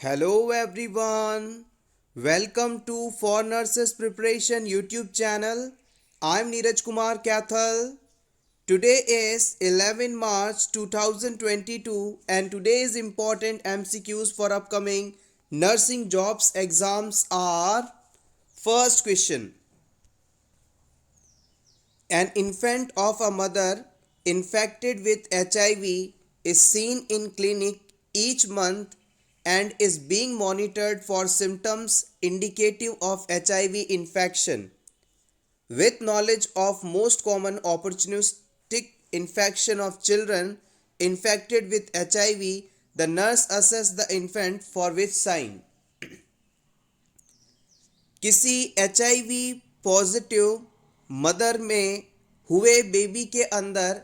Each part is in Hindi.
Hello everyone. Welcome to For Nurses Preparation YouTube channel. I'm Neeraj Kumar Kathal. Today is 11 March 2022 and today's important MCQs for upcoming nursing jobs exams are: first question. An infant of a mother infected with HIV is seen in clinic each month and is being monitored for symptoms indicative of HIV infection. With knowledge of most common opportunistic infection of children infected with HIV, the nurse assesses the infant for which sign. किसी HIV पॉजिटिव मदर में हुए बेबी के अंदर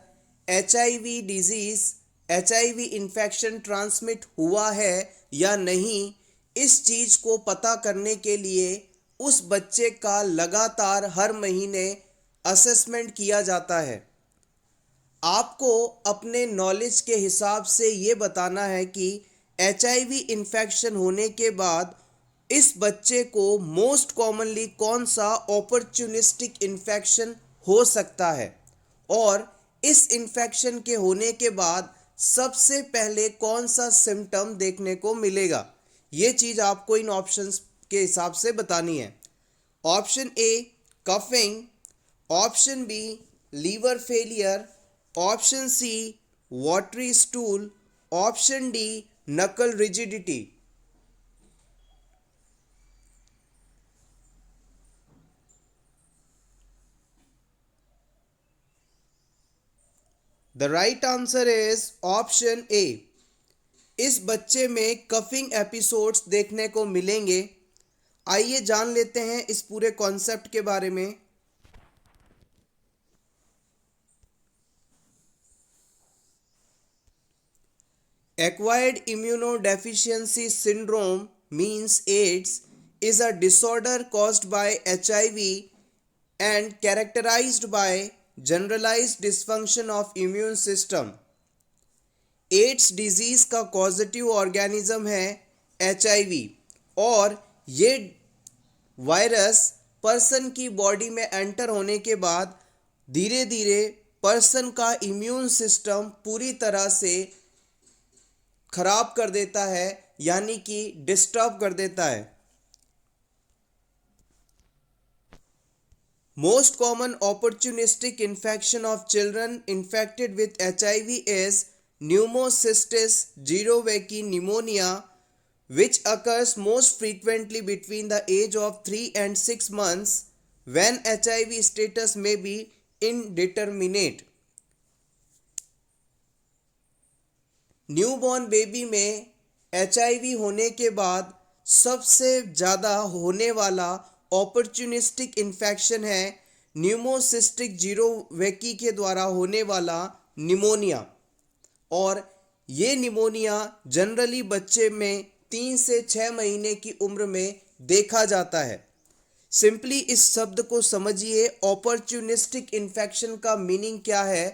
HIV disease HIV infection transmit हुआ है या नहीं, इस चीज़ को पता करने के लिए उस बच्चे का लगातार हर महीने असेसमेंट किया जाता है। आपको अपने नॉलेज के हिसाब से ये बताना है कि HIV इन्फेक्शन होने के बाद इस बच्चे को मोस्ट कॉमनली कौन सा अपॉर्चुनिस्टिक इन्फेक्शन हो सकता है और इस इन्फेक्शन के होने के बाद सबसे पहले कौन सा सिम्टम देखने को मिलेगा। ये चीज़ आपको इन ऑप्शंस के हिसाब से बतानी है। Option A coughing, option B liver failure, option C watery stool, option D nuchal rigidity. The right answer is option A. इस बच्चे में कफिंग एपिसोड्स देखने को मिलेंगे। आइए जान लेते हैं इस पूरे कॉन्सेप्ट के बारे में। Acquired immunodeficiency syndrome means AIDS is a disorder caused by HIV and characterized by generalized dysfunction of immune system. AIDS disease का कॉजेटिव ऑर्गेनिज्म है HIV और ये वायरस पर्सन की बॉडी में एंटर होने के बाद धीरे धीरे पर्सन का इम्यून सिस्टम पूरी तरह से खराब कर देता है, यानी कि डिस्टर्ब कर देता है। Most common opportunistic infection of children infected with HIV is pneumocystis jirovecii pneumonia, which occurs most frequently between the age of 3 and 6 months when HIV status may be indeterminate. Newborn baby में HIV होने के बाद सबसे ज़्यादा होने वाला ऑपर्चुनिस्टिक इन्फेक्शन है न्यूमोसिस्टिक जीरोवेकी के द्वारा होने वाला निमोनिया, और ये निमोनिया जनरली बच्चे में 3 से 6 महीने की उम्र में देखा जाता है। सिंपली इस शब्द को समझिए, ऑपर्चुनिस्टिक इन्फेक्शन का मीनिंग क्या है।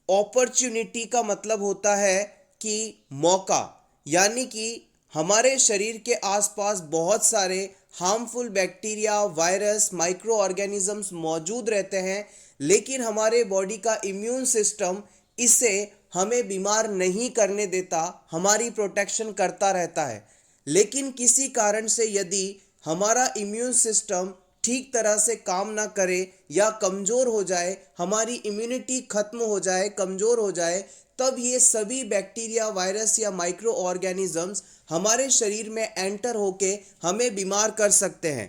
ऑपर्चुनिटी का मतलब होता है कि मौका, यानी कि हमारे शरीर के आसपास बहुत सारे harmful bacteria, virus, micro organisms मौजूद रहते हैं, लेकिन हमारे बॉडी का इम्यून सिस्टम इसे हमें बीमार नहीं करने देता, हमारी प्रोटेक्शन करता रहता है। लेकिन किसी कारण से यदि हमारा इम्यून सिस्टम ठीक तरह से काम ना करे या कमज़ोर हो जाए, हमारी इम्यूनिटी खत्म हो जाए, कमज़ोर हो जाए, तब ये सभी बैक्टीरिया, वायरस या माइक्रो ऑर्गेनिजम्स हमारे शरीर में एंटर होके हमें बीमार कर सकते हैं।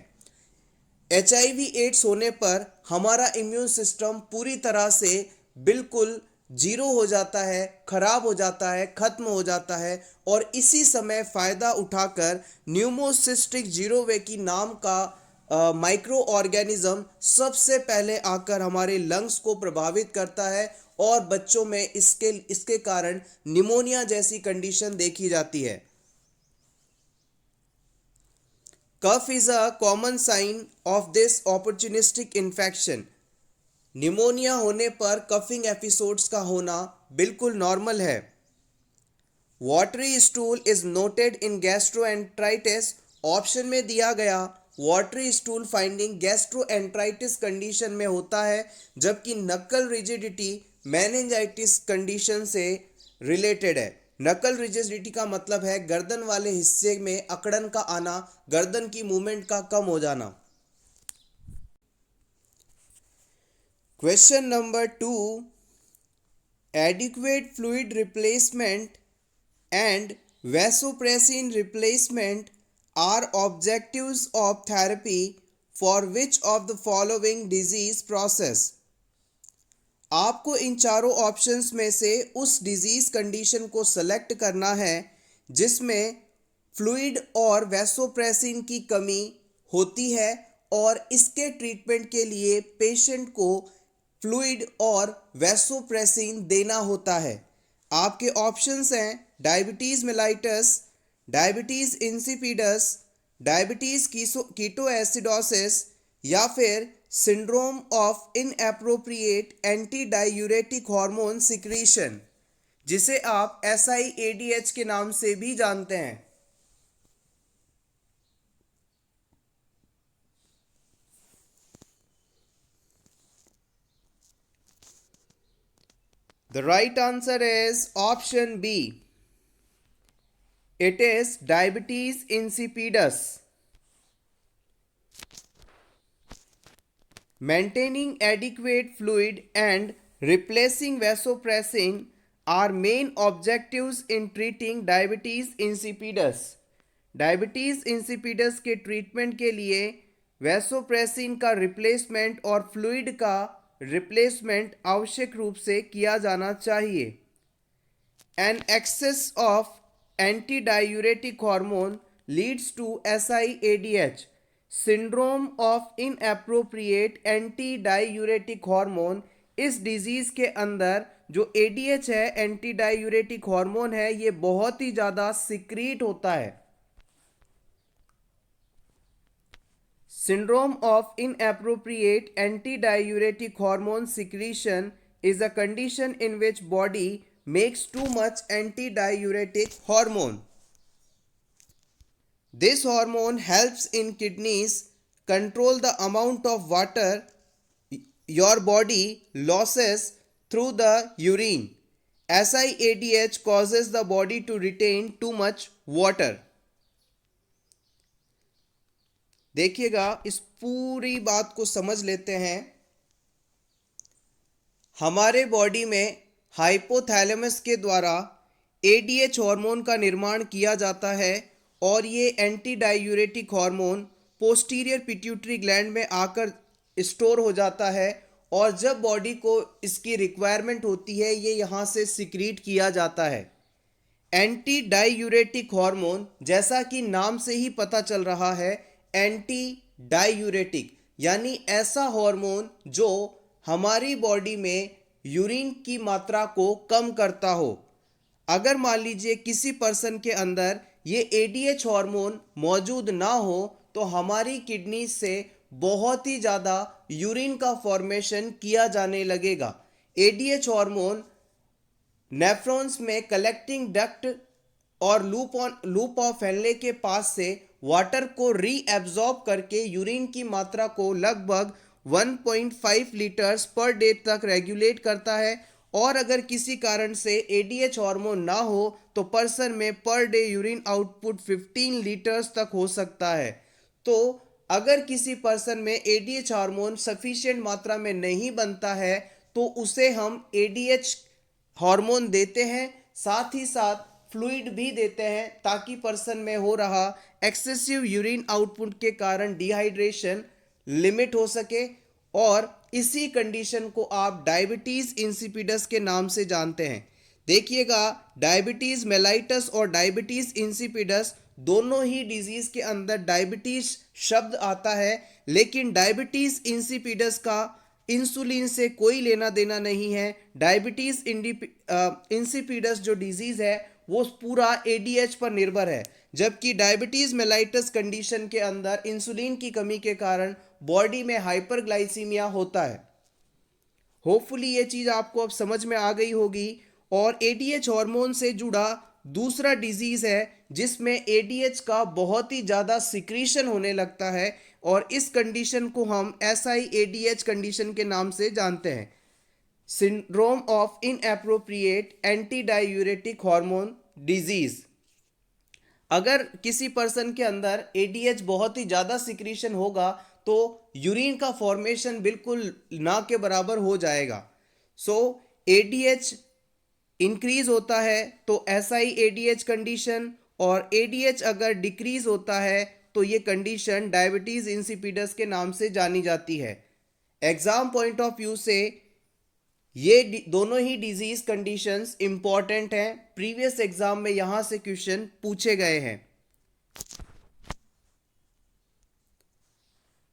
HIV एड्स होने पर हमारा इम्यून सिस्टम पूरी तरह से बिल्कुल जीरो हो जाता है, खराब हो जाता है, खत्म हो जाता है, और इसी समय फ़ायदा उठाकर न्यूमोसिस्टिक जीरोवेकी नाम का माइक्रो ऑर्गेनिज्म सबसे पहले आकर हमारे लंग्स को प्रभावित करता है और बच्चों में इसके कारण निमोनिया जैसी कंडीशन देखी जाती है। Cough is a common sign of this opportunistic infection. Pneumonia होने पर कफिंग एपिसोड्स का होना बिल्कुल नॉर्मल है। Watery stool is noted in gastroenteritis. Option में दिया गया watery stool finding gastroenteritis condition में होता है, जबकि नक्कल रिजिडिटी मेनिंजाइटिस कंडीशन से रिलेटेड है। नकल रिजिडिटी का मतलब है गर्दन वाले हिस्से में अकड़न का आना, गर्दन की मूवमेंट का कम हो जाना। Question number 2, adequate fluid replacement and vasopressin replacement are objectives of therapy for which of the following disease process? आपको इन चारों ऑप्शंस में से उस डिजीज कंडीशन को सेलेक्ट करना है जिसमें फ्लूइड और वैसोप्रेसिन की कमी होती है और इसके ट्रीटमेंट के लिए पेशेंट को फ्लूइड और वैसोप्रेसिन देना होता है। आपके ऑप्शंस हैं diabetes mellitus, diabetes insipidus, diabetes ketoacidosis या फिर syndrome of inappropriate anti diuretic hormone secretion, जिसे आप SIADH के नाम से भी जानते हैं। The right answer is option B. It is diabetes insipidus. Maintaining adequate fluid and replacing vasopressin are main objectives in treating diabetes insipidus. Diabetes insipidus के ट्रीटमेंट के लिए वैसोप्रेसिन का रिप्लेसमेंट और फ्लूइड का रिप्लेसमेंट आवश्यक रूप से किया जाना चाहिए। An excess of antidiuretic hormone leads to SIADH, syndrome of inappropriate antidiuretic hormone। इस डिजीज के अंदर जो ADH है, एंटी डायूरेटिक हार्मोन है, ये बहुत ही ज़्यादा सिक्रीट होता है। Syndrome of inappropriate antidiuretic hormone secretion is a condition in which body makes too much antidiuretic hormone. This hormone helps in kidneys control the amount of water your body loses through the urine. SIADH causes the body to retain too much water. देखिएगा, इस पूरी बात को समझ लेते हैं। हमारे बॉडी में हाइपोथैलेमस के द्वारा ADH हार्मोन का निर्माण किया जाता है और ये anti diuretic hormone posterior pituitary gland में आकर स्टोर हो जाता है और जब बॉडी को इसकी रिक्वायरमेंट होती है ये यहाँ से सिक्रीट किया जाता है। एंटी डायूरेटिक हार्मोन, जैसा कि नाम से ही पता चल रहा है, एंटी डायूरेटिक यानी ऐसा हार्मोन जो हमारी बॉडी में यूरिन की मात्रा को कम करता हो। अगर मान लीजिए किसी पर्सन के अंदर ये ADH हार्मोन मौजूद ना हो तो हमारी किडनी से बहुत ही ज़्यादा यूरिन का फॉर्मेशन किया जाने लगेगा। ADH हार्मोन नेफ्रॉन्स में कलेक्टिंग डक्ट और लूप ऑफ हेनले के पास से वाटर को रीएब्जॉर्ब करके यूरिन की मात्रा को लगभग 1.5 लीटर्स पर डे तक रेगुलेट करता है और अगर किसी कारण से ADH हार्मोन ना हो तो पर्सन में per day urine output 15 litres तक हो सकता है। तो अगर किसी पर्सन में ADH हार्मोन सफिशिएंट मात्रा में नहीं बनता है तो उसे हम ADH हार्मोन देते हैं, साथ ही साथ फ्लूइड भी देते हैं ताकि पर्सन में हो रहा एक्सेसिव यूरिन आउटपुट के कारण डिहाइड्रेशन लिमिट हो सके और इसी कंडीशन को आप डायबिटीज़ इंसिपिडस के नाम से जानते हैं। देखिएगा, डायबिटीज़ मेलाइटस और डायबिटीज़ इंसिपिडस दोनों ही डिजीज़ के अंदर डायबिटीज़ शब्द आता है, लेकिन डायबिटीज़ इंसिपिडस का इंसुलिन से कोई लेना देना नहीं है। डायबिटीज़ इंसिपिडस जो डिजीज़ है वो पूरा ADH पर निर्भर है, जबकि डायबिटीज़ मेलाइटस कंडीशन के अंदर इंसुलिन की कमी के कारण बॉडी में हाइपरग्लाइसीमिया होता है। होपफुली ये चीज़ आपको अब समझ में आ गई होगी और ADH हार्मोन से जुड़ा दूसरा डिजीज़ है जिसमें एडीएच का बहुत ही ज़्यादा सिक्रीशन होने लगता है और इस कंडीशन को हम SIADH कंडीशन के नाम से जानते हैं, syndrome of inappropriate anti diuretic hormone disease. अगर किसी पर्सन के अंदर एडीएच बहुत ही ज़्यादा सिक्रीशन होगा तो यूरिन का फॉर्मेशन बिल्कुल ना के बराबर हो जाएगा। सो एडीएच इंक्रीज होता है तो SIADH कंडीशन, और एडीएच अगर डिक्रीज होता है तो ये कंडीशन डायबिटीज़ इंसिपिडस के नाम से जानी जाती है। एग्जाम पॉइंट ऑफ व्यू से ये दोनों ही डिजीज कंडीशंस इंपॉर्टेंट हैं, प्रीवियस एग्जाम में यहां से क्वेश्चन पूछे गए हैं।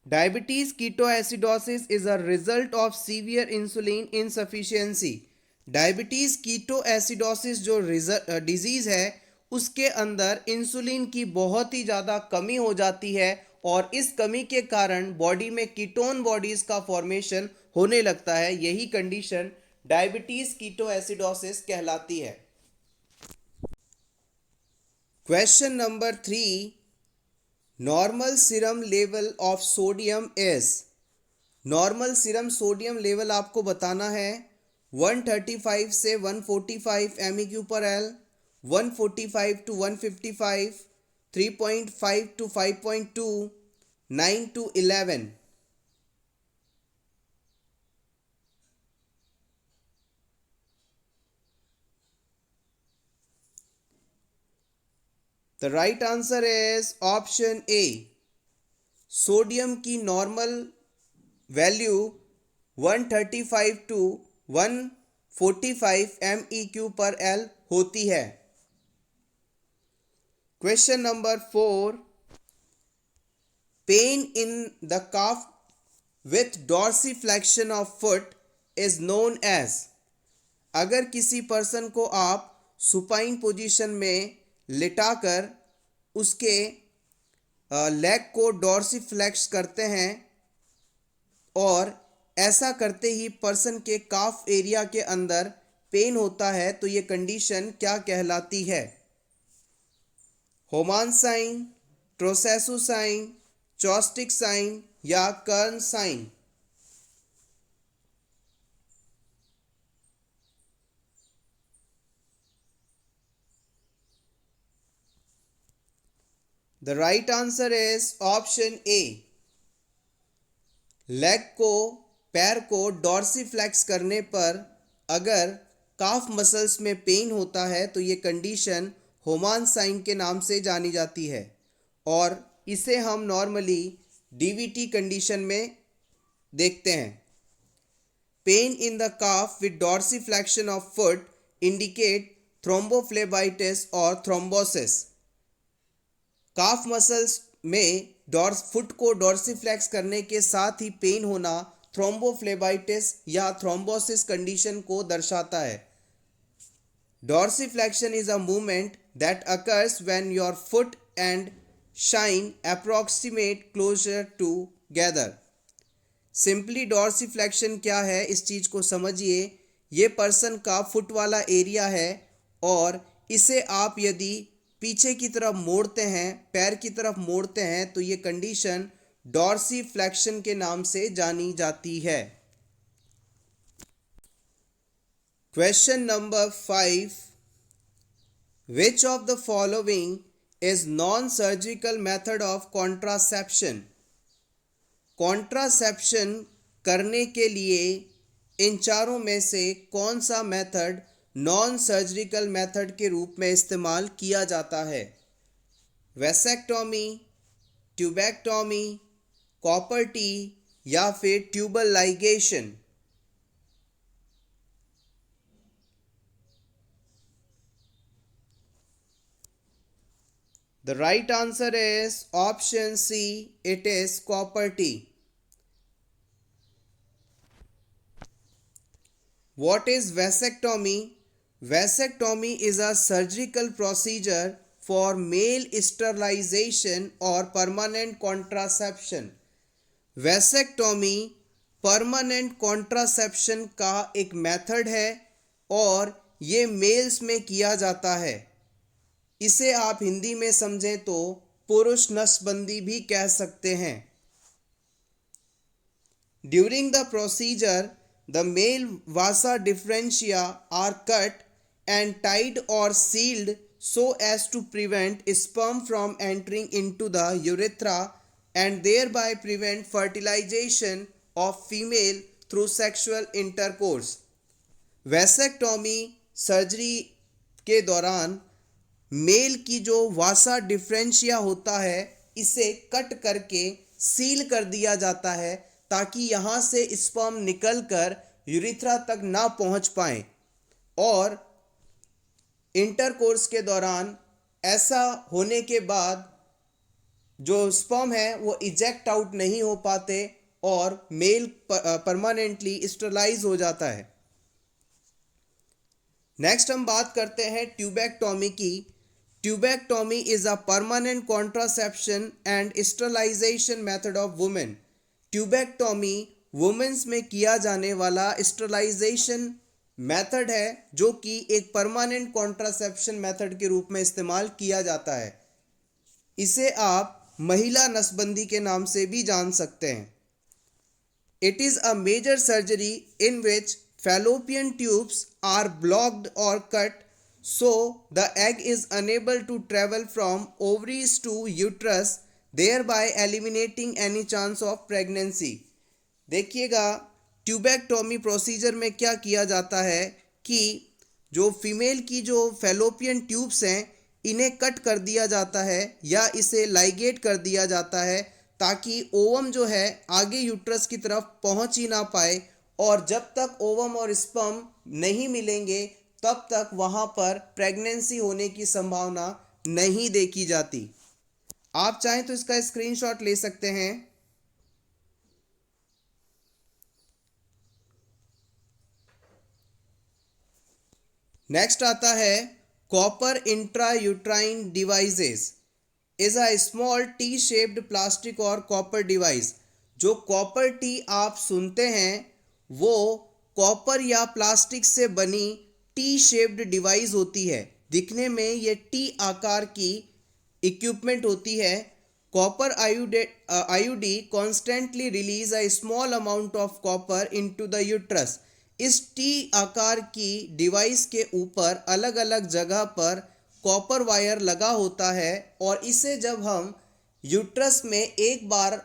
Diabetes ketoacidosis is a result of severe insulin insufficiency. Diabetes ketoacidosis जो डिजीज है उसके अंदर इंसुलिन की बहुत ही ज़्यादा कमी हो जाती है और इस कमी के कारण बॉडी में कीटोन बॉडीज का फॉर्मेशन होने लगता है। यही कंडीशन डायबिटीज कीटोएसिडोसिस कहलाती है। Question number 3, normal serum level of sodium is. Normal serum sodium level आपको बताना है 135 से 145 MEq/L, 145 to 155, 3.5 to 5.2, 9 to 11। The right answer is option A. Sodium की नॉर्मल वैल्यू 135 टू 145 MEq/L होती है। Question number 4, pain in the calf with dorsiflexion of foot is known as. अगर किसी पर्सन को आप सुपाइन पोजीशन में लिटाकर उसके लेग को डॉर्सीफ्लेक्स करते हैं और ऐसा करते ही पर्सन के काफ एरिया के अंदर पेन होता है तो ये कंडीशन क्या कहलाती है? Homans sign, Trousseau sign, Chvostek sign या Kernig sign? The right answer is option A. Leg को, पैर को डॉर्सीफ्लेक्स करने पर अगर काफ मसल्स में पेन होता है तो ये कंडीशन होमान साइन के नाम से जानी जाती है और इसे हम नॉर्मली DVT कंडीशन में देखते हैं। Pain in the calf with dorsiflexion of foot indicate thrombophlebitis और थ्रोम्बोसिस। काफ मसल्स में फुट को डॉर्सीफ्लेक्स करने के साथ ही पेन होना थ्रोम्बोफ्लेबाइटिस या थ्रोम्बोसिस कंडीशन को दर्शाता है। Dorsiflexion is a movement that occurs when your foot and shin approximate closer together. Simply dorsiflexion क्या है इस चीज़ को समझिए। ये पर्सन का फुट वाला एरिया है और इसे आप यदि पीछे की तरफ मोड़ते हैं, पैर की तरफ मोड़ते हैं तो ये कंडीशन डॉर्सीफ्लेक्शन के नाम से जानी जाती है। Question number 5, which of the following is non surgical method of contraception. Contraception करने के लिए इन चारों में से कौन सा मेथड नॉन सर्जिकल मेथड के रूप में इस्तेमाल किया जाता है? वैसेक्टोमी, ट्यूबेक्टोमी, कॉपर टी या फिर tubal ligation? The right answer is option C, it is copper T. What is vasectomy? Vasectomy is a surgical procedure for male sterilization or permanent contraception. Vasectomy permanent contraception का एक मेथड है और ये मेल्स में किया जाता है। इसे आप हिंदी में समझें तो पुरुष नसबंदी भी कह सकते हैं। During the procedure, the male vasa differentia are cut and tied or sealed so as to prevent sperm from entering into the urethra and thereby prevent fertilization of female through sexual intercourse. Vasectomy surgery के दौरान मेल की जो वासा डिफरेंशिया होता है इसे कट करके सील कर दिया जाता है ताकि यहाँ से स्पर्म निकलकर यूरिथ्रा तक ना पहुँच पाए और इंटरकोर्स के दौरान ऐसा होने के बाद जो स्पर्म है वो इजेक्ट आउट नहीं हो पाते और मेल परमानेंटली स्टरलाइज हो जाता है। नेक्स्ट हम बात करते हैं ट्यूबेक्टोमी की। Tubectomy is a permanent contraception and sterilization method of women. Tubectomy womens में किया जाने वाला स्टरलाइजेशन मेथड है जो कि एक परमानेंट कॉन्ट्रासेप्शन मेथड के रूप में इस्तेमाल किया जाता है। इसे आप महिला नसबंदी के नाम से भी जान सकते हैं। It is a major surgery in which fallopian tubes are blocked or cut so the egg is unable to travel from ovaries to uterus, thereby eliminating any chance of pregnancy। देखिएगा ट्यूबेक्टोमी प्रोसीजर में क्या किया जाता है कि जो फीमेल की जो फैलोपियन ट्यूब्स हैं इन्हें कट कर दिया जाता है या इसे लाइगेट कर दिया जाता है ताकि ओवम जो है आगे यूट्रस की तरफ पहुंच ही ना पाए और जब तक ओवम और स्पर्म नहीं मिलेंगे तब तक वहाँ पर प्रेगनेंसी होने की संभावना नहीं देखी जाती। आप चाहें तो इसका स्क्रीनशॉट ले सकते हैं। नेक्स्ट आता है copper intrauterine devices is a small T shaped plastic और कॉपर डिवाइस। जो कॉपर टी आप सुनते हैं वो कॉपर या प्लास्टिक से बनी टी शेप्ड डिवाइस होती है। दिखने में ये टी आकार की इक्विपमेंट होती है। Copper IUD constantly release a small amount of copper into the uterus. इस टी आकार की डिवाइस के ऊपर अलग अलग जगह पर कॉपर वायर लगा होता है और इसे जब हम यूट्रस में एक बार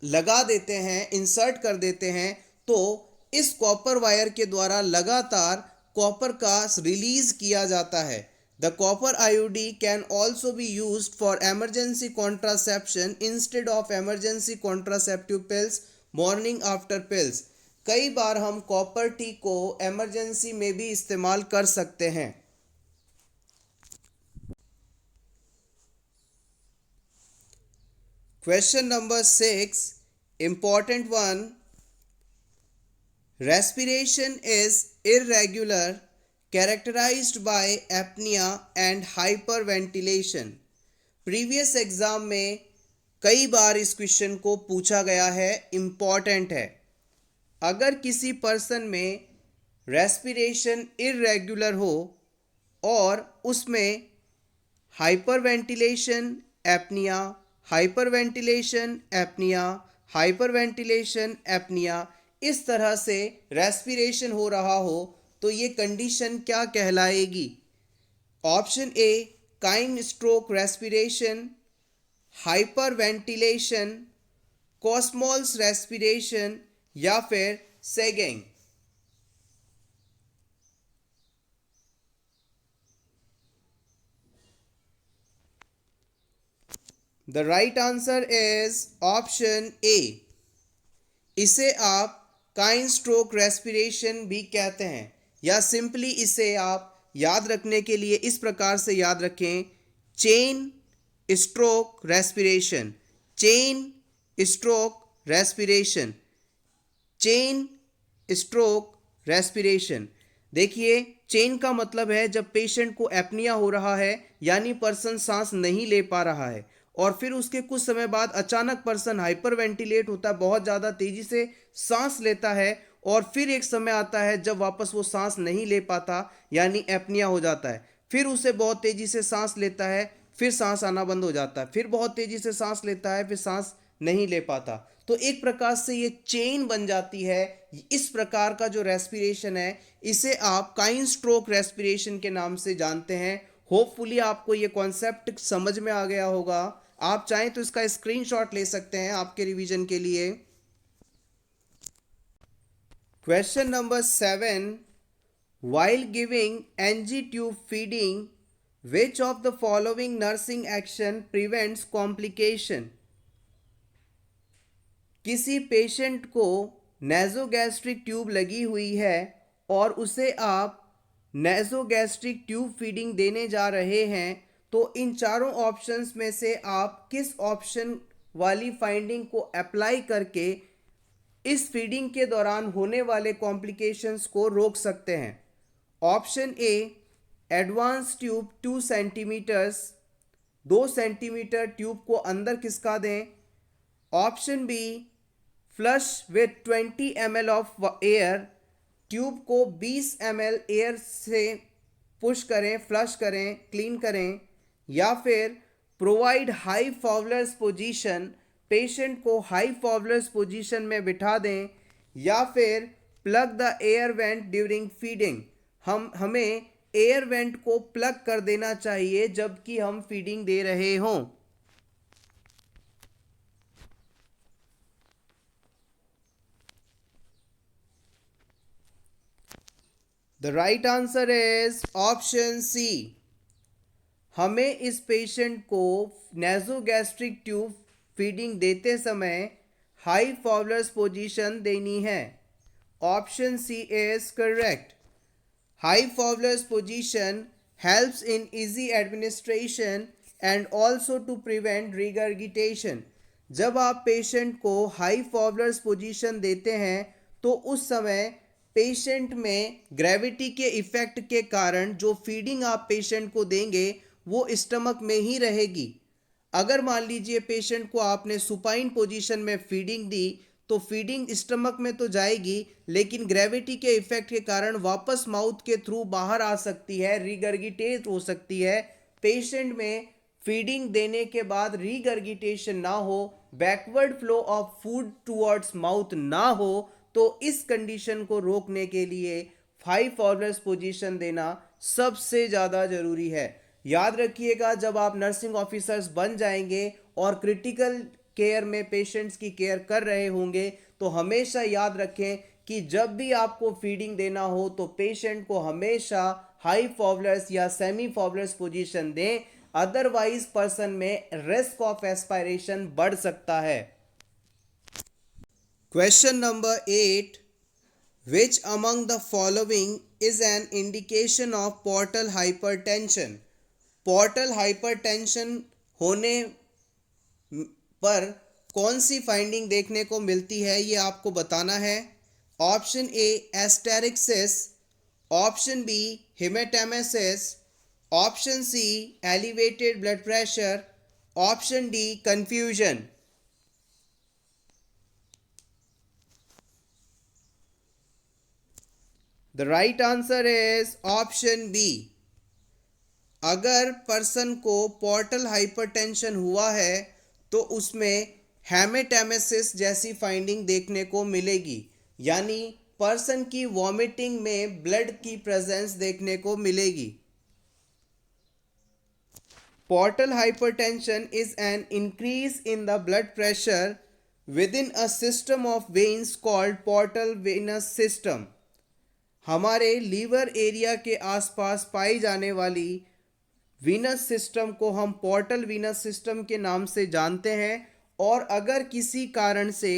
लगा देते हैं, इंसर्ट कर देते हैं, तो इस कॉपर वायर के द्वारा लगातार कॉपर का रिलीज किया जाता है। The copper IUD can also be used for emergency contraception instead of emergency contraceptive pills morning after pills. कई बार हम कॉपर टी को एमरजेंसी में भी इस्तेमाल कर सकते हैं। Question number 6 important one। Respiration is irregular, characterized by apnea and hyperventilation। Previous exam में कई बार इस क्वेश्चन को पूछा गया है, इम्पॉर्टेंट है। अगर किसी पर्सन में रेस्पिरेशन इरेगुलर हो और उसमें hyperventilation apnoea, hyperventilation apnoea, hyperventilation apnoea, इस तरह से रेस्पिरेशन हो रहा हो तो ये कंडीशन क्या कहलाएगी? Option A Cheyne Stokes respiration, hyperventilation, Kussmaul's respiration या फिर sighing. The right answer is option A. इसे आप काइन स्ट्रोक रेस्पिरेशन भी कहते हैं या सिंपली इसे आप याद रखने के लिए इस प्रकार से याद रखें, chain stroke respiration, chain stroke respiration, chain stroke respiration. देखिए चेन का मतलब है जब पेशेंट को एपनिया हो रहा है यानी पर्सन सांस नहीं ले पा रहा है और फिर उसके कुछ समय बाद अचानक पर्सन हाइपर वेंटिलेट होता है, बहुत ज़्यादा तेज़ी से सांस लेता है और फिर एक समय आता है जब वापस वो सांस नहीं ले पाता यानी एपनिया हो जाता है। फिर उसे बहुत तेज़ी से सांस लेता है, फिर सांस आना बंद हो जाता है, फिर बहुत तेज़ी से सांस लेता है, फिर सांस नहीं ले पाता। तो एक प्रकार से ये चेन बन जाती है। इस प्रकार का जो रेस्पिरेशन है इसे आप काइन स्ट्रोक रेस्पिरेशन के नाम से जानते हैं। होपफुली आपको ये कॉन्सेप्ट समझ में आ गया होगा। आप चाहें तो इसका स्क्रीनशॉट ले सकते हैं आपके रिवीजन के लिए। Question number 7, while giving NG tube feeding, which of the following nursing action prevents complication? किसी पेशेंट को नेज़ोगैस्ट्रिक ट्यूब लगी हुई है और उसे आप नेज़ोगैस्ट्रिक ट्यूब फीडिंग देने जा रहे हैं, तो इन चारों ऑप्शंस में से आप किस ऑप्शन वाली फाइंडिंग को अप्लाई करके इस फीडिंग के दौरान होने वाले कॉम्प्लिकेशंस को रोक सकते हैं? Option A, advance tube 2 centimetres, 2 centimetre tube को अंदर खिसका दें। Option B, flush with 20 ml of air, tube को 20 ml एयर से पुश करें, फ्लश करें, क्लीन करें। या फिर provide high Fowler's position, patient को हाई फॉवलर्स पोजीशन में बिठा दें। या फिर plug the air vent during feeding, हमें एयर वेंट को प्लग कर देना चाहिए जबकि हम फीडिंग दे रहे हों। The right answer is option C. हमें इस पेशेंट को नेज़ोगैस्ट्रिक ट्यूब फीडिंग देते समय हाई फॉवलर्स पोजीशन देनी है। Option C is correct. High Fowler's position helps in easy administration and also to prevent regurgitation. जब आप पेशेंट को हाई फॉवलर्स पोजीशन देते हैं तो उस समय पेशेंट में ग्रेविटी के इफेक्ट के कारण जो फीडिंग आप पेशेंट को देंगे वो स्टमक में ही रहेगी। अगर मान लीजिए पेशेंट को आपने सुपाइन पोजीशन में फीडिंग दी तो फीडिंग स्टमक में तो जाएगी लेकिन ग्रेविटी के इफेक्ट के कारण वापस माउथ के थ्रू बाहर आ सकती है, रिगर्गिटेट हो सकती है। पेशेंट में फीडिंग देने के बाद रिगर्गिटेशन ना हो, backward flow of food towards mouth ना हो, तो इस कंडीशन को रोकने के लिए हाई फॉवलर्स पोजीशन देना सबसे ज़्यादा ज़रूरी है। याद रखिएगा, जब आप नर्सिंग ऑफिसर्स बन जाएंगे और क्रिटिकल केयर में पेशेंट्स की केयर कर रहे होंगे तो हमेशा याद रखें कि जब भी आपको फीडिंग देना हो तो पेशेंट को हमेशा हाई फॉवलर्स या सेमी फॉवलर्स पोजीशन दें, अदरवाइज पर्सन में रिस्क ऑफ एस्पायरेशन बढ़ सकता है। Question number 8, which among the following is an indication of portal hypertension? Portal hypertension होने पर कौन सी फाइंडिंग देखने को मिलती है ये आपको बताना है। Option A, asterixis. Option B, haematemesis. Option C, elevated blood pressure. Option D, confusion. The right answer is option B. अगर पर्सन को पोर्टल हाइपरटेंशन हुआ है तो उसमें हेमेटेमेसिस जैसी फाइंडिंग देखने को मिलेगी, यानी पर्सन की वॉमिटिंग में ब्लड की प्रेजेंस देखने को मिलेगी। Portal hypertension is an increase in the blood pressure with in a system of veins called portal venous system. हमारे लीवर एरिया के आसपास पाई जाने वाली वीनस सिस्टम को हम पोर्टल वीनस सिस्टम के नाम से जानते हैं। और अगर किसी कारण से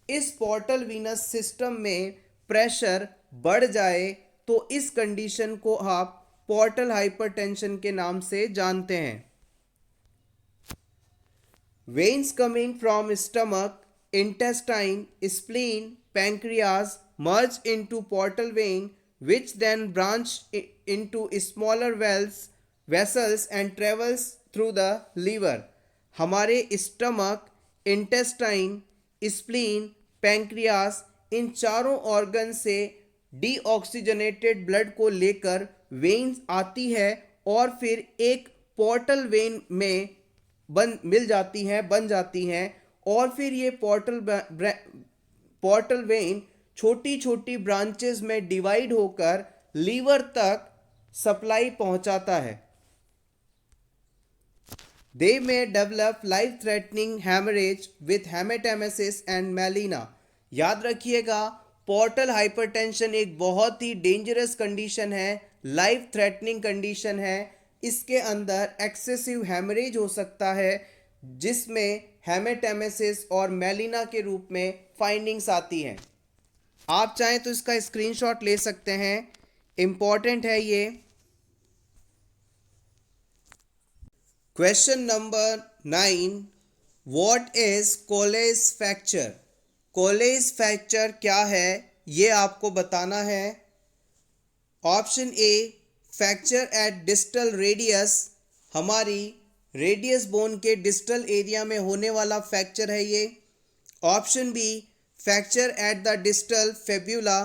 इस पोर्टल वीनस सिस्टम में प्रेशर बढ़ जाए तो इस कंडीशन को आप पोर्टल हाइपरटेंशन के नाम से जानते हैं। Veins coming from stomach, intestine, spleen, pancreas merge into portal vein which then branch into smaller vessels and travels through the liver. हमारे स्टमक, इंटेस्टाइन, स्प्लीन, पैंक्रियास इन चारों ऑर्गन से डीऑक्सीजनेटेड ब्लड को लेकर वेन्स आती है और फिर एक पोर्टल वेन में बन जाती हैं और फिर ये पोर्टल वेन छोटी छोटी ब्रांचेस में डिवाइड होकर लीवर तक सप्लाई पहुंचाता है। They may develop life threatening haemorrhage with haematemesis and melena. याद रखिएगा, पोर्टल हाइपरटेंशन एक बहुत ही डेंजरस कंडीशन है, लाइफ थ्रेटनिंग कंडीशन है। इसके अंदर एक्सेसिव हैमरेज हो सकता है जिसमें हेमेटेमेसिस और मेलिना के रूप में फाइंडिंग्स आती हैं। आप चाहें तो इसका स्क्रीनशॉट ले सकते हैं, इंपॉर्टेंट है ये। Question number 9, what is Colles fracture? Colles fracture क्या है ये आपको बताना है। Option A, fracture at distal radius, हमारी रेडियस बोन के डिस्टल एरिया में होने वाला फ्रैक्चर है ये। Option B, fracture at the distal fibula,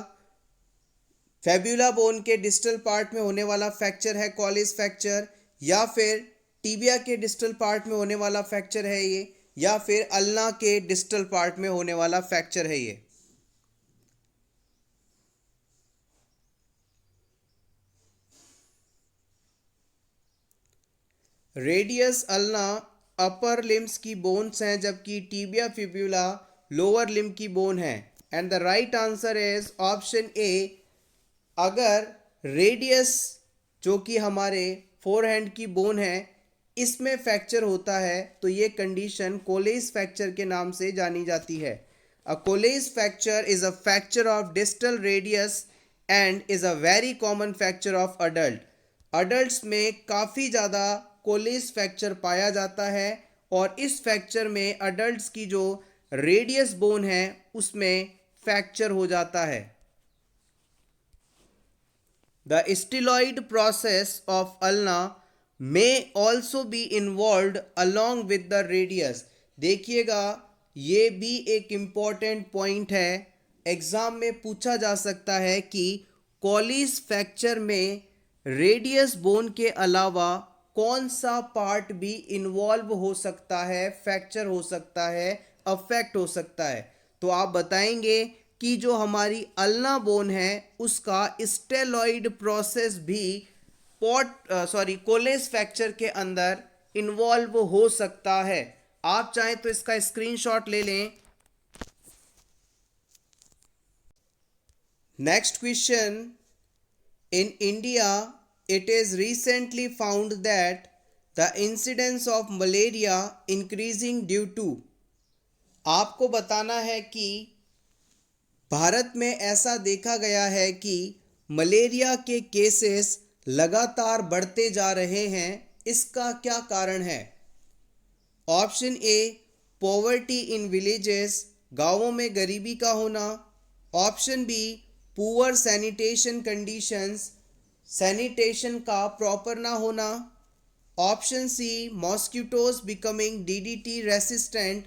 fibula bone के डिस्टल पार्ट में होने वाला फ्रैक्चर है कोलेज फ्रैक्चर। या फिर टीबिया के डिस्टल पार्ट में होने वाला फ्रैक्चर है ये, या फिर अल्ना के डिस्टल पार्ट में होने वाला फ्रैक्चर है ये। रेडियस अल्ना अपर लिम्स की बोन्स हैं, जबकि टीबिया फिब्यूला लोअर लिम्ब की बोन है। And the right answer is option ए। अगर रेडियस जो कि हमारे फोरहैंड की बोन है इसमें फ्रैक्चर होता है तो ये कंडीशन कोलेज फ्रैक्चर के नाम से जानी जाती है। A Colles fracture is a fracture of distal radius and is a very common fracture of adult. Adults में काफ़ी ज़्यादा कोलेज फ्रैक्चर पाया जाता है और इस फ्रैक्चर में अडल्ट्स की जो रेडियस बोन है उसमें फ्रैक्चर हो जाता है। The styloid process of ulna may also be involved along with the radius। देखिएगा, ये भी एक इम्पॉर्टेंट पॉइंट है, एग्जाम में पूछा जा सकता है कि कोलेज फ्रैक्चर में रेडियस बोन के अलावा कौन सा पार्ट भी इन्वॉल्व हो सकता है, फ्रैक्चर हो सकता है, अफेक्ट हो सकता है। तो आप बताएंगे कि जो हमारी अल्ना बोन है उसका स्टेलॉइड प्रोसेस भी कोलेज फ्रैक्चर के अंदर इन्वॉल्व हो सकता है। आप चाहें तो इसका स्क्रीनशॉट ले लें। Next question, in India it is recently found that the incidence of malaria increasing due to. आपको बताना है कि भारत में ऐसा देखा गया है कि मलेरिया के केसेस लगातार बढ़ते जा रहे हैं, इसका क्या कारण है? Option A, poverty in villages, गांवों में गरीबी का होना। Option B, poor sanitation conditions, sanitation का प्रॉपर ना होना। Option C, mosquitoes becoming DDT resistant,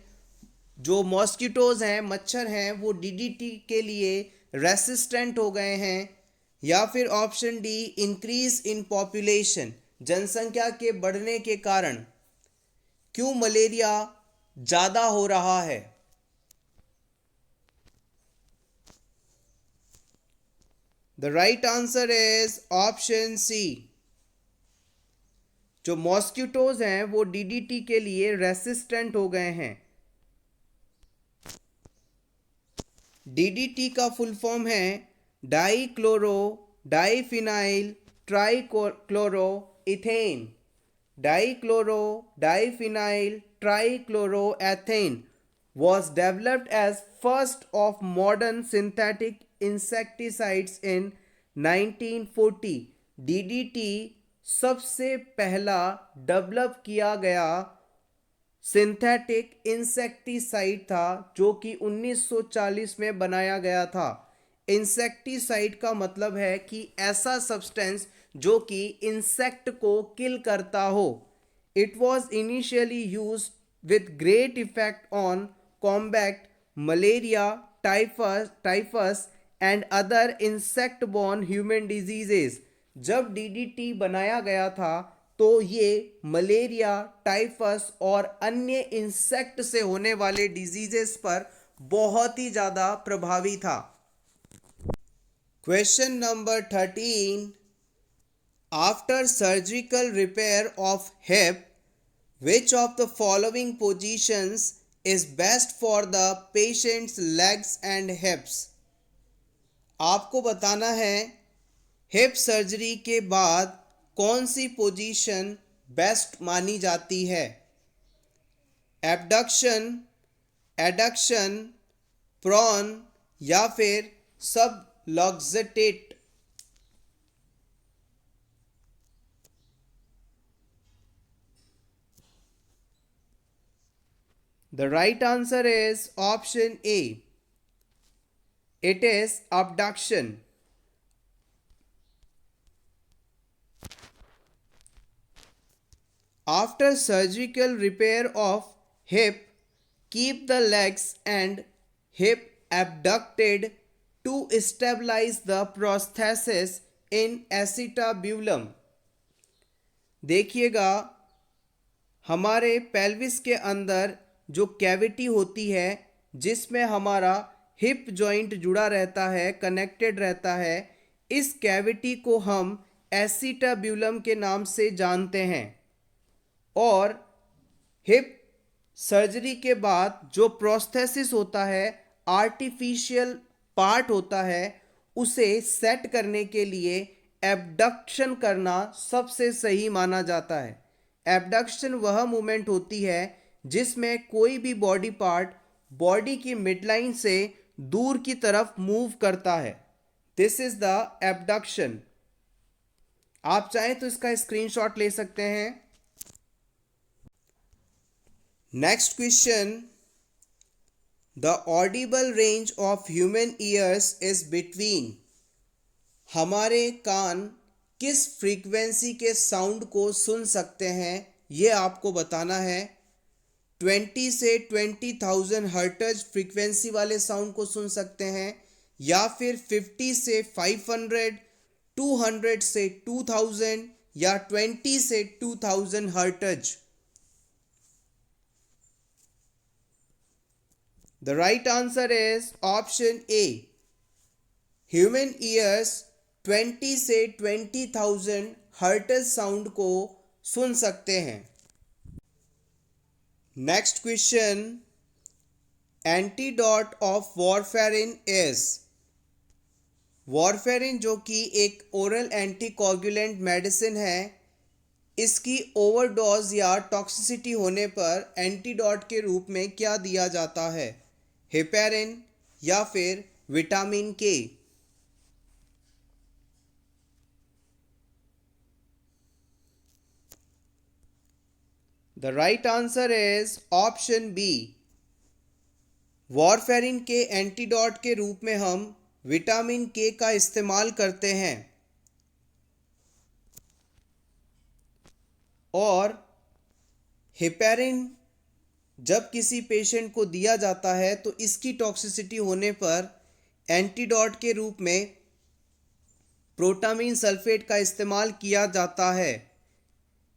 जो मॉस्किटोज हैं, मच्छर हैं, वो डीडीटी के लिए रेसिस्टेंट हो गए हैं। या फिर option D, increase in population, जनसंख्या के बढ़ने के कारण क्यों मलेरिया ज़्यादा हो रहा है? The right answer is option C. जो मॉस्किटोज हैं वो डीडीटी के लिए रेसिस्टेंट हो गए हैं। डीडीटी का फुल फॉर्म है dichloro diphenyl trichloro ethane. Dichloro diphenyl trichloro ethane was developed as first of modern synthetic insecticides in 1940। DDT सबसे पहला डेवलप किया गया सिंथेटिक इंसेक्टिसाइड था जो कि 1940 में बनाया गया था। इंसेक्टिसाइड का मतलब है कि ऐसा सब्सटेंस जो कि इंसेक्ट को किल करता हो। It was initially use with great effect on combat malaria, typhus and other insect born human diseases. जब डीडीटी बनाया गया था तो ये मलेरिया, टाइफस और अन्य इंसेक्ट से होने वाले डिजीजेस पर बहुत ही ज़्यादा प्रभावी था। Question number 13, after surgical repair of hip which of the following positions is best for the patient's legs and hips? आपको बताना है हिप सर्जरी के बाद कौन सी पोजीशन बेस्ट मानी जाती है। एबडक्शन, एडक्शन, प्रॉन या फिर सबलॉक्सिटेट। The right answer is option A. It is abduction. After surgical repair of hip, keep the legs and hip abducted to stabilize the prosthesis in acetabulum. देखिएगा, हमारे पेल्विस के अंदर जो कैविटी होती है जिसमें हमारा हिप जॉइंट जुड़ा रहता है, कनेक्टेड रहता है, इस कैविटी को हम एसिटाब्यूलम के नाम से जानते हैं। और हिप सर्जरी के बाद जो प्रोस्थेसिस होता है, आर्टिफिशियल पार्ट होता है, उसे सेट करने के लिए एबडक्शन करना सबसे सही माना जाता है। एबडक्शन वह मूवमेंट होती है जिसमें कोई भी बॉडी पार्ट बॉडी की मिडलाइन से दूर की तरफ मूव करता है। This is the abduction. आप चाहें तो इसका स्क्रीनशॉट ले सकते हैं। Next question, the Audible range of human ears is between. हमारे कान किस फ्रीक्वेंसी के साउंड को सुन सकते हैं ये आपको बताना है। 20 से 20,000 हर्ट्ज फ्रीक्वेंसी वाले साउंड को सुन सकते हैं, या फिर 50 से 500, 200 से 2000 या 20 से 2000 hertz. The right answer is option A. Human ears 20 से 20,000 हर्ट्ज साउंड को सुन सकते हैं। Next question, antidote of warfarin is. Warfarin जो कि एक ओरल एंटीकोगुलेंट मेडिसिन है, इसकी ओवरडोज या टॉक्सिसिटी होने पर एंटीडोट के रूप में क्या दिया जाता है। हेपेरिन या फिर vitamin K. The right answer is option B. Warfarin के एंटीडोट के रूप में हम विटामिन के का इस्तेमाल करते हैं। और हेपेरिन जब किसी पेशेंट को दिया जाता है तो इसकी टॉक्सिसिटी होने पर एंटीडोट के रूप में प्रोटामीन सल्फेट का इस्तेमाल किया जाता है।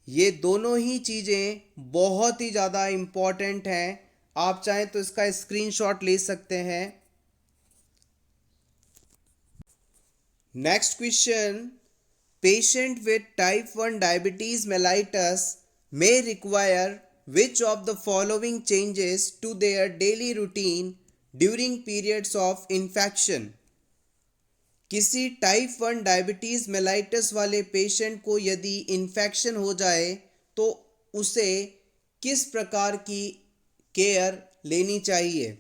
ये दोनों ही चीज़ें बहुत ही ज़्यादा इम्पॉर्टेंट हैं। आप चाहें तो इसका स्क्रीनशॉट ले सकते हैं। Next question, patient with type 1 diabetes mellitus may require which of the following changes to their daily routine during periods of infection? किसी टाइप 1 डायबिटीज मेलाइटस वाले पेशेंट को यदि इन्फेक्शन हो जाए तो उसे किस प्रकार की केयर लेनी चाहिए।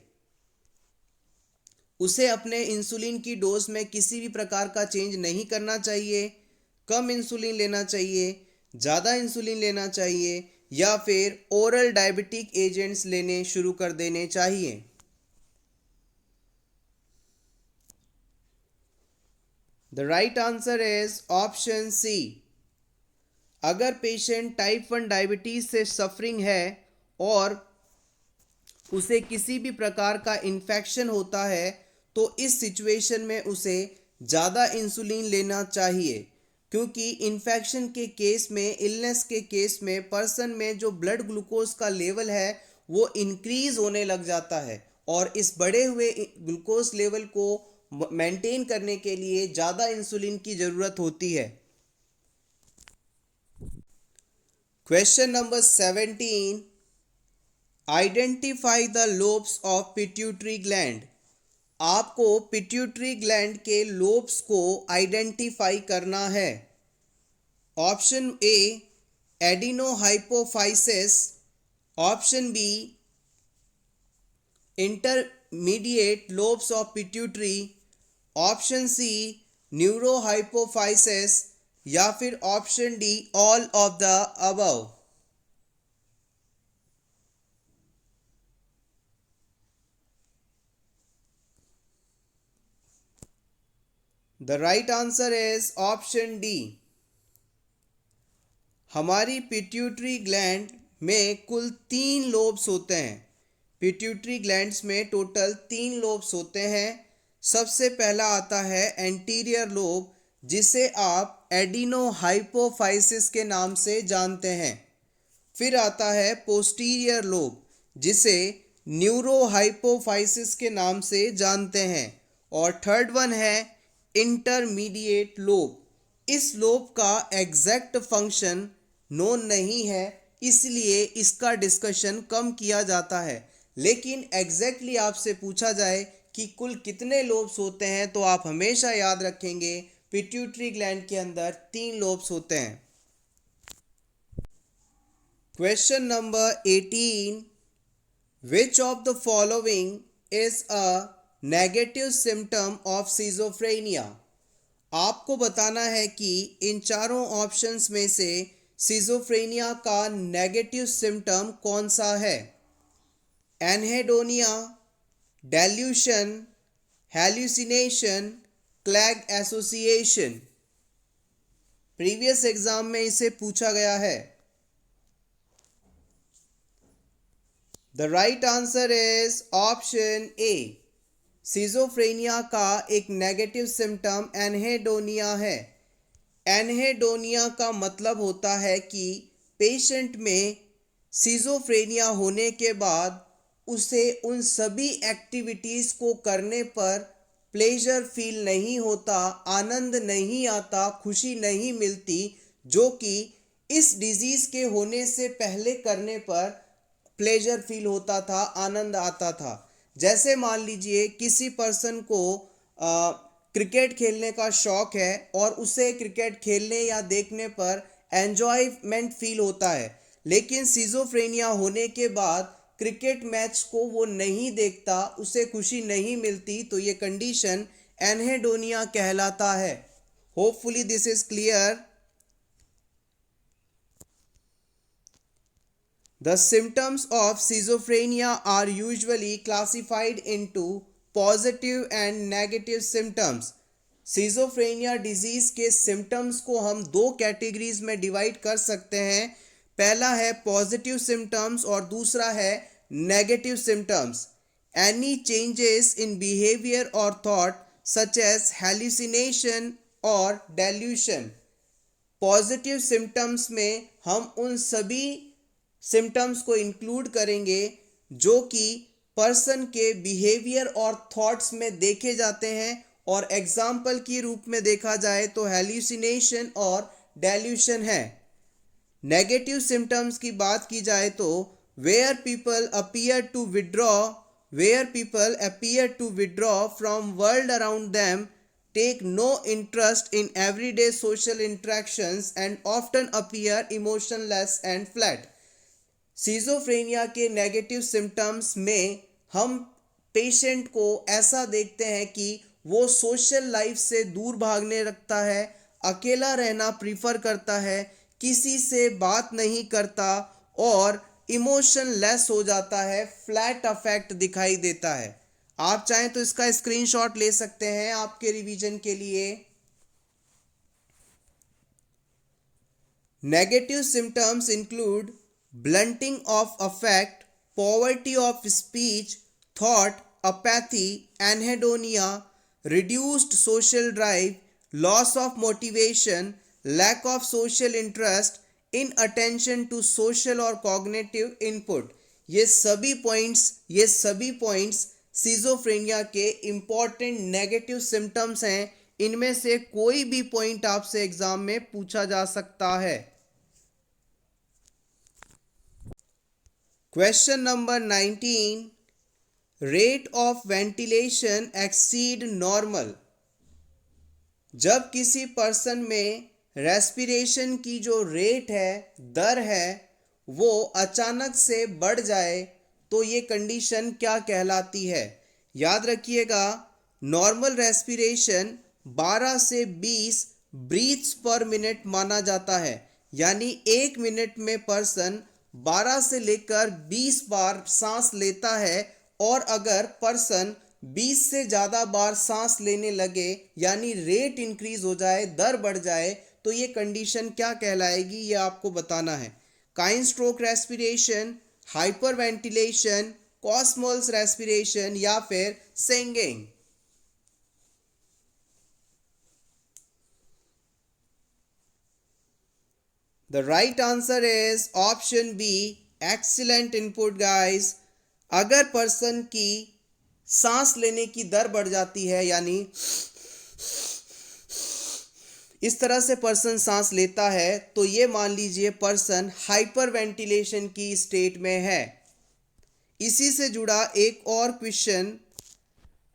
उसे अपने इंसुलिन की डोज में किसी भी प्रकार का चेंज नहीं करना चाहिए, कम इंसुलिन लेना चाहिए, ज़्यादा इंसुलिन लेना चाहिए, या फिर ओरल डायबिटिक एजेंट्स लेने शुरू कर देने चाहिए। The right answer is option C. अगर पेशेंट टाइप 1 डायबिटीज से सफरिंग है और उसे किसी भी प्रकार का इन्फेक्शन होता है तो इस सिचुएशन में उसे ज़्यादा इंसुलिन लेना चाहिए। क्योंकि इन्फेक्शन के केस में, इलनेस के केस में पर्सन में जो ब्लड ग्लूकोज का लेवल है वो इंक्रीज होने लग जाता है, और इस बढ़े हुए ग्लूकोज लेवल को मेंटेन करने के लिए ज़्यादा इंसुलिन की ज़रूरत होती है। Question number 17, identify the lobes of pituitary gland. आपको पिट्यूटरी ग्लैंड के लोब्स को आइडेंटिफाई करना है। Option A adenohypophysis, option B intermediate lobes of pituitary, option C neurohypophysis, या फिर option D all of the above. The right answer is option D. हमारी पिट्यूटरी ग्लैंड में कुल 3 लोब्स होते हैं। पिट्यूटरी ग्लैंड्स में टोटल 3 लोब्स होते हैं। सबसे पहला आता है एंटीरियर लोब, जिसे आप एडिनोहाइपोफाइसिस के नाम से जानते हैं। फिर आता है पोस्टीरियर लोब, जिसे न्यूरोहाइपोफाइसिस के नाम से जानते हैं। और थर्ड वन है इंटरमीडिएट लोब। इस लोब का एग्जैक्ट फंक्शन नोन नहीं है, इसलिए इसका डिस्कशन कम किया जाता है। लेकिन एग्जैक्टली आपसे पूछा जाए कि कुल कितने लोब्स होते हैं तो आप हमेशा याद रखेंगे पिट्यूटरी ग्लैंड के अंदर 3 लोब्स होते हैं। Question number 18, which of the following is a negative symptom of schizophrenia. आपको बताना है कि इन चारों ऑप्शंस में से सिजोफ्रेनिया का नेगेटिव सिम्टम कौन सा है। Anhedonia, delusion, hallucination, clang association. Previous exam में इसे पूछा गया है। The right answer is option A. Schizophrenia का एक नेगेटिव सिम्टम एनहेडोनिया है। एनहेडोनिया का मतलब होता है कि पेशेंट में सिजोफ्रेनिया होने के बाद उसे उन सभी एक्टिविटीज़ को करने पर प्लेजर फील नहीं होता, आनंद नहीं आता, खुशी नहीं मिलती, जो कि इस डिजीज़ के होने से पहले करने पर प्लेजर फील होता था, आनंद आता था। जैसे मान लीजिए किसी पर्सन को क्रिकेट खेलने का शौक है और उसे क्रिकेट खेलने या देखने पर एन्जॉयमेंट फील होता है, लेकिन सिजोफ्रेनिया होने के बाद क्रिकेट मैच को वो नहीं देखता, उसे खुशी नहीं मिलती, तो ये कंडीशन एनहेडोनिया कहलाता है। Hopefully this is clear. The symptoms of schizophrenia are usually classified into positive and negative symptoms. Schizophrenia disease के सिम्टम्स को हम 2 कैटेगरीज में डिवाइड कर सकते हैं। पहला है पॉजिटिव सिम्टम्स और दूसरा है negative symptoms. Any changes in behaviour और थॉट सच एज हेल्यूसिनेशन और डेल्यूशन। पॉजिटिव सिम्टम्स में हम उन सभी सिम्टम्स को इंक्लूड करेंगे जो कि पर्सन के बिहेवियर और थॉट्स में देखे जाते हैं, और एग्जाम्पल के रूप में देखा जाए तो हेल्यूसिनेशन और डेल्यूशन है। नेगेटिव सिम्टम्स की बात की जाए तो where people appear to withdraw from world around them, take no interest in everyday social interactions and often appear emotionless and flat. Schizophrenia के नेगेटिव सिम्टम्स में हम पेशेंट को ऐसा देखते हैं कि वो सोशल लाइफ से दूर भागने लगता है, अकेला रहना प्रीफर करता है, किसी से बात नहीं करता और इमोशनलेस हो जाता है, फ्लैट अफेक्ट दिखाई देता है। आप चाहें तो इसका स्क्रीनशॉट ले सकते हैं आपके रिवीजन के लिए। Negative symptoms include blunting of affect, poverty of speech, thought, apathy, anhedonia, reduced social drive, loss of motivation, lack of social interest in attention to social और कॉग्निटिव इनपुट। ये सभी पॉइंट्स सिजोफ्रेनिया के इंपॉर्टेंट नेगेटिव सिम्टम्स हैं। इनमें से कोई भी पॉइंट आपसे एग्जाम में पूछा जा सकता है। Question number 19, rate of ventilation exceed normal. जब किसी पर्सन में रेस्पिरेशन की जो रेट है, दर है, वो अचानक से बढ़ जाए तो ये कंडीशन क्या कहलाती है? याद रखिएगा, नॉर्मल रेस्पिरेशन 12 से 20 ब्रीथ्स पर मिनट माना जाता है। यानी एक मिनट में पर्सन 12 से लेकर 20 बार सांस लेता है। और अगर पर्सन 20 से ज़्यादा बार सांस लेने लगे, यानी रेट इंक्रीज हो जाए, दर बढ़ जाए, तो ये कंडीशन क्या कहलाएगी, ये आपको बताना है। Cheyne Stokes respiration, hyperventilation, Kussmaul's respiration या फिर sighing. The right answer is option B. Excellent input guys. अगर पर्सन की सांस लेने की दर बढ़ जाती है, यानी इस तरह से पर्सन सांस लेता है, तो ये मान लीजिए पर्सन हाइपर वेंटिलेशन की स्टेट में है। इसी से जुड़ा एक और question,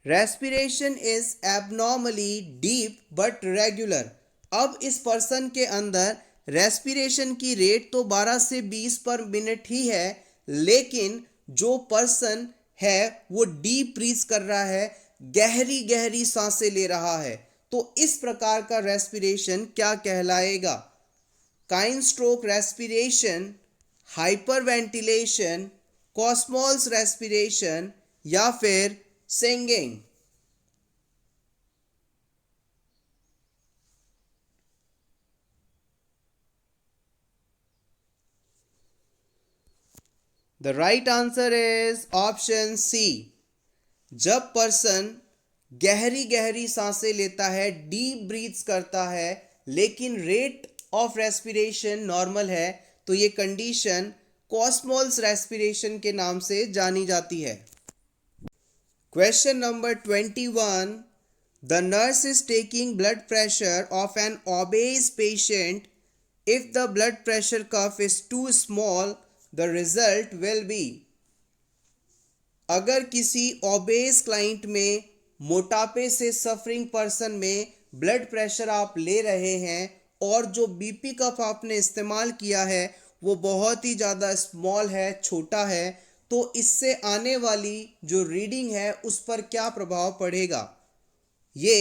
respiration is abnormally deep but regular. अब इस पर्सन के अंदर रेस्पिरेशन की रेट तो 12 से 20 पर मिनट ही है, लेकिन जो पर्सन है वो डीप ब्रीथ कर रहा है, गहरी गहरी सांसें ले रहा है। तो इस प्रकार का रेस्पिरेशन क्या कहलाएगा? Cheyne Stokes respiration, hyperventilation, Kussmaul's respiration या फिर sighing. The right answer is option C. जब पर्सन गहरी गहरी सांसें लेता है, डीप ब्रीथ्स करता है, लेकिन रेट ऑफ रेस्पिरेशन नॉर्मल है, तो ये कंडीशन कॉस्मोल्स रेस्पिरेशन के नाम से जानी जाती है। Question number 21, the nurse is taking blood pressure of an obese patient. If the blood pressure curve is too small, the result will be. अगर किसी ओबेस क्लाइंट में, मोटापे से सफरिंग पर्सन में ब्लड प्रेशर आप ले रहे हैं और जो बीपी कप आपने इस्तेमाल किया है वो बहुत ही ज़्यादा स्मॉल है, छोटा है, तो इससे आने वाली जो रीडिंग है उस पर क्या प्रभाव पड़ेगा? ये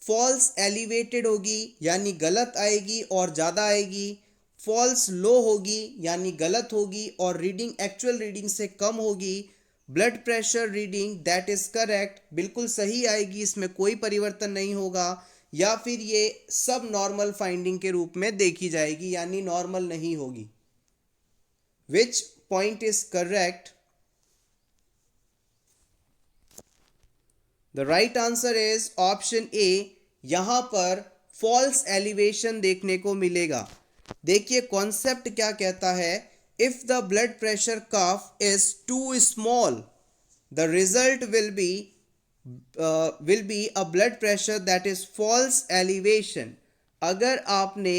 फॉल्स एलिवेटेड होगी, यानी गलत आएगी और ज़्यादा आएगी। फॉल्स लो होगी, यानी गलत होगी और रीडिंग एक्चुअल रीडिंग से कम होगी। Blood pressure reading that is correct, बिल्कुल सही आएगी, इसमें कोई परिवर्तन नहीं होगा। या फिर ये सब नॉर्मल फाइंडिंग के रूप में देखी जाएगी, यानी नॉर्मल नहीं होगी। Which point is correct? The right answer is option ए। यहां पर फॉल्स एलिवेशन देखने को मिलेगा। देखिए कॉन्सेप्ट क्या कहता है, if the blood pressure curve is too small, the result will be a blood pressure that is false elevation. अगर आपने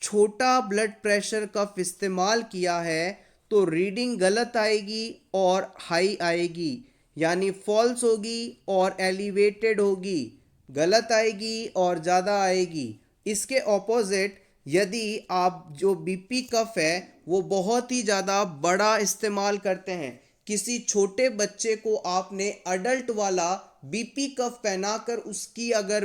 छोटा ब्लड प्रेशर कर्व इस्तेमाल किया है तो रीडिंग गलत आएगी और हाई आएगी, यानी फॉल्स होगी और एलिवेटेड होगी, गलत आएगी और ज़्यादा आएगी। इसके ऑपोजिट, यदि आप जो बीपी कफ है वो बहुत ही ज़्यादा बड़ा इस्तेमाल करते हैं, किसी छोटे बच्चे को आपने अडल्ट वाला बीपी कफ पहनाकर उसकी अगर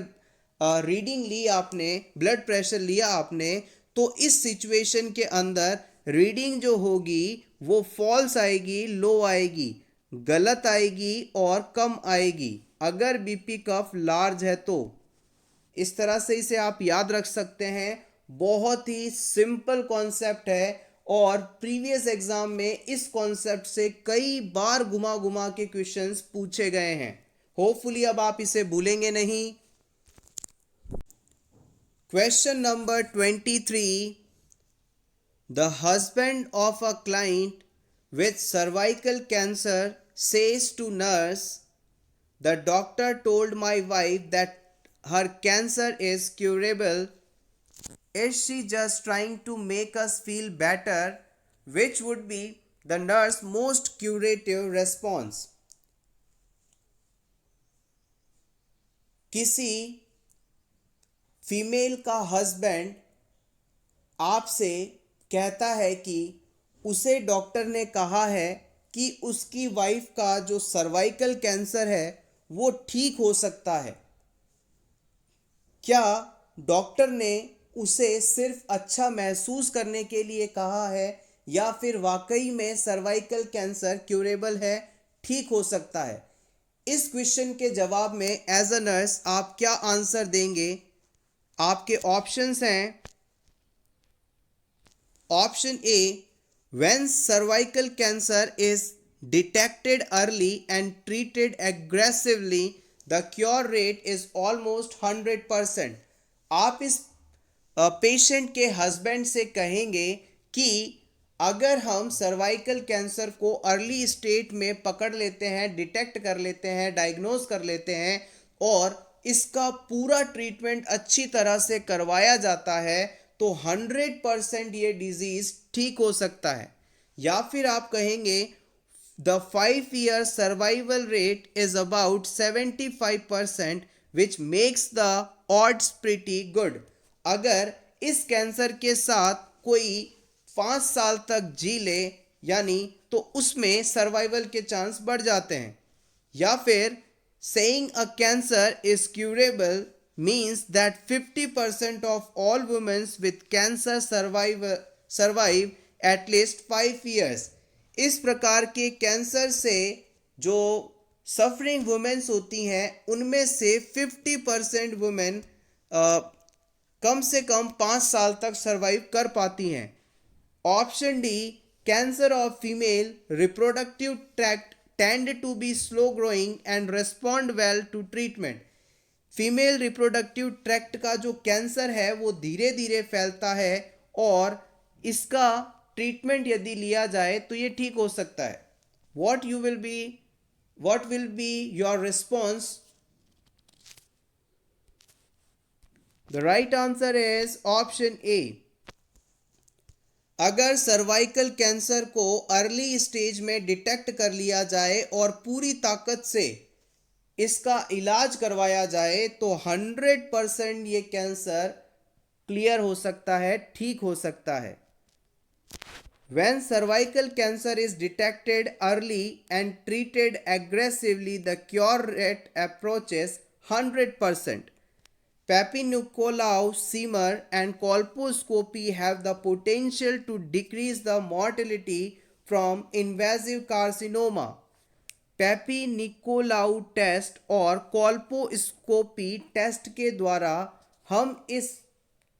रीडिंग ली आपने, ब्लड प्रेशर लिया आपने, तो इस सिचुएशन के अंदर रीडिंग जो होगी वो फॉल्स आएगी, लो आएगी, गलत आएगी और कम आएगी अगर बीपी कफ लार्ज है तो। इस तरह से इसे आप याद रख सकते हैं। बहुत ही सिंपल कॉन्सेप्ट है और प्रीवियस एग्जाम में इस कॉन्सेप्ट से कई बार घुमा घुमा के क्वेश्चंस पूछे गए हैं। होपफुली अब आप इसे भूलेंगे नहीं। Question number 23. The husband of a client with cervical cancer says to nurse, "The doctor told my wife that her cancer is curable. Is she just trying to make us feel better?" Which would be the nurse's most curative response? किसी फीमेल का हस्बैंड आपसे कहता है कि उसे डॉक्टर ने कहा है कि उसकी वाइफ का जो सर्वाइकल कैंसर है वो ठीक हो सकता है। क्या डॉक्टर ने उसे सिर्फ अच्छा महसूस करने के लिए कहा है या फिर वाकई में सर्वाइकल कैंसर क्यूरेबल है, ठीक हो सकता है? इस क्वेश्चन के जवाब में एज अ नर्स आप क्या आंसर देंगे? आपके ऑप्शंस हैं। Option A, when cervical cancer is detected early and treated aggressively, the cure rate is almost 100%. आप इस पेशेंट के हस्बैंड से कहेंगे कि अगर हम सर्वाइकल कैंसर को अर्ली स्टेट में पकड़ लेते हैं, डिटेक्ट कर लेते हैं, डायग्नोज कर लेते हैं और इसका पूरा ट्रीटमेंट अच्छी तरह से करवाया जाता है तो 100% ये डिजीज ठीक हो सकता है। या फिर आप कहेंगे the 5 year survival rate is about 75%, which makes the odds pretty good. अगर इस कैंसर के साथ कोई 5 साल तक जी ले यानी तो उसमें सर्वाइवल के चांस बढ़ जाते हैं। या फिर saying a cancer is curable means that 50% of all women with cancer survive at least 5 years. इस प्रकार के कैंसर से जो सफरिंग वुमेन्स होती हैं उनमें से 50% वुमेन कम से कम 5 साल तक सर्वाइव कर पाती हैं। Option D, cancer of female reproductive tract tend to be slow growing and respond well to treatment. Female reproductive tract का जो कैंसर है वो धीरे धीरे फैलता है और इसका ट्रीटमेंट यदि लिया जाए तो ये ठीक हो सकता है। what will be your response? The right answer is option A. अगर सर्वाइकल कैंसर को अर्ली स्टेज में डिटेक्ट कर लिया जाए और पूरी ताकत से इसका इलाज करवाया जाए तो 100% ये कैंसर क्लियर हो सकता है, ठीक हो सकता है। When cervical cancer is detected early and treated aggressively, the cure rate approaches 100%. Papi-Nicolau, Seymour, and colposcopy have the potential to decrease the mortality from invasive carcinoma. Papanicolaou test और कॉल्पोस्कोपी टेस्ट के द्वारा हम इस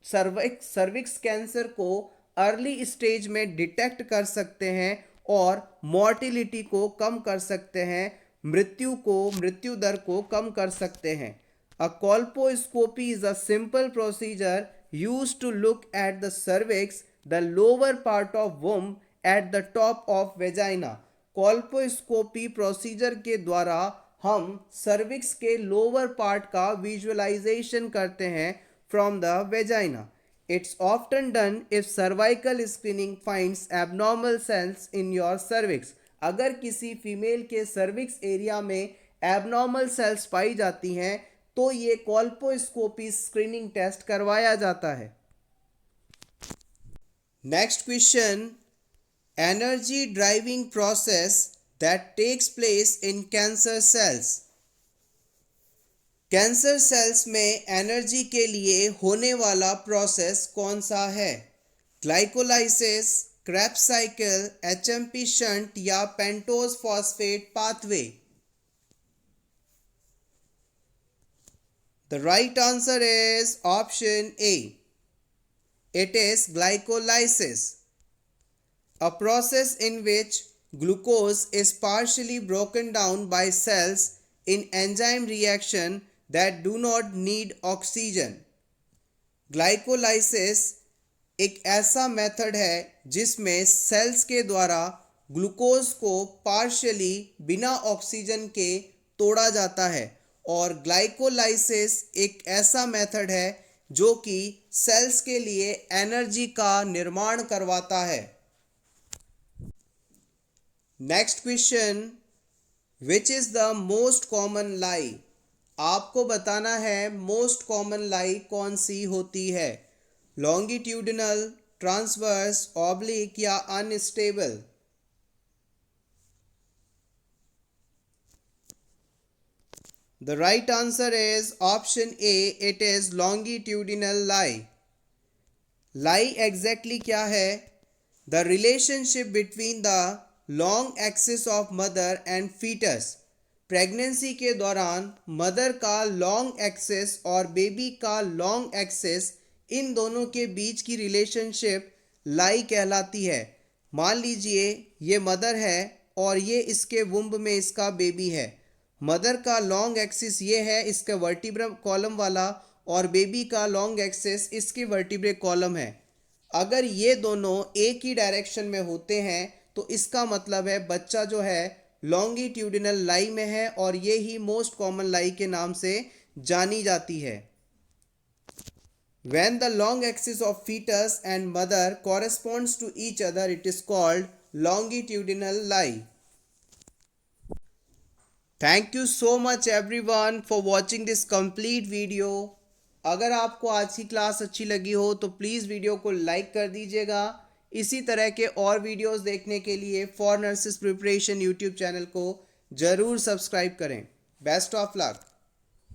सर्विक्स कैंसर को अर्ली स्टेज में डिटेक्ट कर सकते हैं और मॉर्टिलिटी को कम कर सकते हैं, मृत्यु दर को कम कर सकते हैं। A colposcopy is a simple procedure used to look at the cervix, the lower part of womb at the top of vagina. Colposcopy procedure के द्वारा हम सर्विक्स के लोअर पार्ट का विजुअलाइजेशन करते हैं from the vagina. It's often done if cervical screening finds abnormal cells in your cervix. अगर किसी फीमेल के सर्विक्स एरिया में एबनॉर्मल सेल्स पाई जाती हैं तो ये कॉल्पोस्कोपी स्क्रीनिंग टेस्ट करवाया जाता है। Next question, energy driving process that takes place in cancer cells. Cancer cells में एनर्जी के लिए होने वाला प्रोसेस कौन सा है? Glycolysis, Krebs cycle, HMP shunt या pentose phosphate pathway? The right answer is option A. It is glycolysis, a process in which glucose is partially broken down by cells in enzyme reaction that do not need oxygen. Glycolysis एक ऐसा मेथड है जिसमें सेल्स के द्वारा ग्लूकोज को पार्शियली बिना ऑक्सीजन के तोड़ा जाता है, और ग्लाइकोलाइसिस एक ऐसा मेथड है जो कि सेल्स के लिए एनर्जी का निर्माण करवाता है। Next question, which is the most common lie? आपको बताना है मोस्ट कॉमन लाई कौन सी होती है, लॉन्गिट्यूडिनल, ट्रांसवर्स, ऑब्लिक या unstable? The right answer is option A, it is longitudinal lie. Lie exactly क्या है? The relationship between the long axis of mother and foetus. Pregnancy के दौरान मदर का लॉन्ग एक्सिस और बेबी का लॉन्ग एक्सिस, इन दोनों के बीच की रिलेशनशिप लाई कहलाती है। मान लीजिए ये मदर है और ये इसके वुम्ब में इसका बेबी है। मदर का लॉन्ग एक्सिस ये है इसका वर्टिब्रल कॉलम वाला, और बेबी का लॉन्ग एक्सिस इसकी वर्टिब्रल कॉलम है। अगर ये दोनों एक ही डायरेक्शन में होते हैं तो इसका मतलब है बच्चा जो है लॉन्गिट्यूडिनल लाई में है, और ये ही मोस्ट कॉमन लाई के नाम से जानी जाती है। When the long axis of fetus and mother corresponds to each other, it is called longitudinal lie. Thank you so much everyone for watching this complete video. अगर आपको आज की क्लास अच्छी लगी हो तो प्लीज़ वीडियो को लाइक कर दीजिएगा। इसी तरह के और वीडियोस देखने के लिए for nurses preparation YouTube channel को ज़रूर सब्सक्राइब करें। Best of luck.